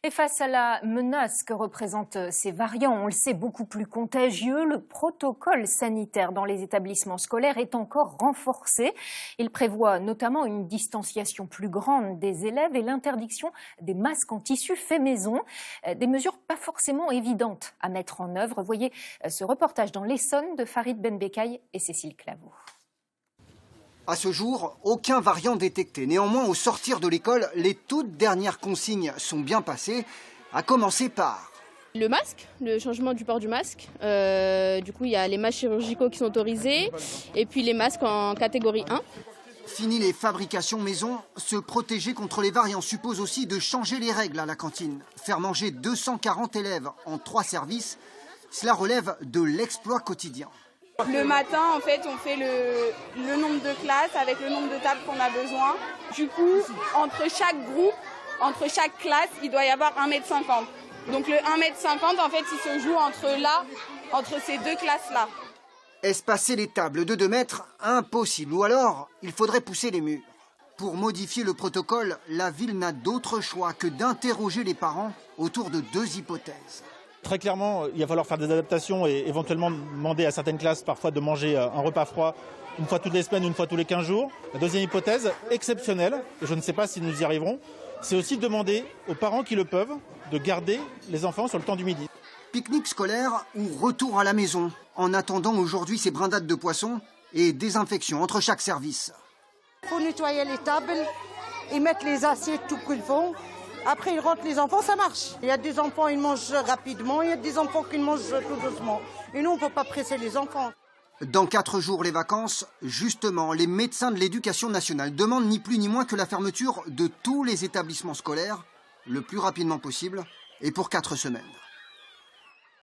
Et face à la menace que représentent ces variants, on le sait, beaucoup plus contagieux, le protocole sanitaire dans les établissements scolaires est encore renforcé. Il prévoit notamment une distanciation plus grande des élèves et l'interdiction des masques en tissu fait maison. Des mesures pas forcément évidentes à mettre en œuvre. Voyez ce reportage dans l'Essonne de Farid Benbekay et Cécile Claveau. À ce jour, aucun variant détecté. Néanmoins, au sortir de l'école, les toutes dernières consignes sont bien passées, à commencer par le masque, le changement du port du masque. Du coup, il y a les masques chirurgicaux qui sont autorisés et puis les masques en catégorie 1. Fini les fabrications maison. Se protéger contre les variants suppose aussi de changer les règles à la cantine. Faire manger 240 élèves en 3 services, cela relève de l'exploit quotidien. Le matin, en fait, on fait le nombre de classes avec le nombre de tables qu'on a besoin. Du coup, entre chaque groupe, entre chaque classe, il doit y avoir 1,50 m. Donc le 1,50 m, en fait, il se joue entre ces deux classes-là. Espacer les tables de 2 mètres, impossible. Ou alors, il faudrait pousser les murs. Pour modifier le protocole, la ville n'a d'autre choix que d'interroger les parents autour de 2 hypothèses. Très clairement, il va falloir faire des adaptations et éventuellement demander à certaines classes parfois de manger un repas froid une fois toutes les semaines, une fois tous les 15 jours. La deuxième hypothèse, exceptionnelle, et je ne sais pas si nous y arriverons, c'est aussi de demander aux parents qui le peuvent de garder les enfants sur le temps du midi. Pique-nique scolaire ou retour à la maison, en attendant aujourd'hui ces brindades de poisson et désinfection entre chaque service. Il faut nettoyer les tables et mettre les assiettes tout qu'ils font. Après, ils rentrent les enfants, ça marche. Il y a des enfants, ils mangent rapidement, il y a des enfants qui mangent tout doucement. Et nous, on ne peut pas presser les enfants. Dans 4 jours, les vacances, justement, les médecins de l'éducation nationale demandent ni plus ni moins que la fermeture de tous les établissements scolaires, le plus rapidement possible, et pour 4 semaines.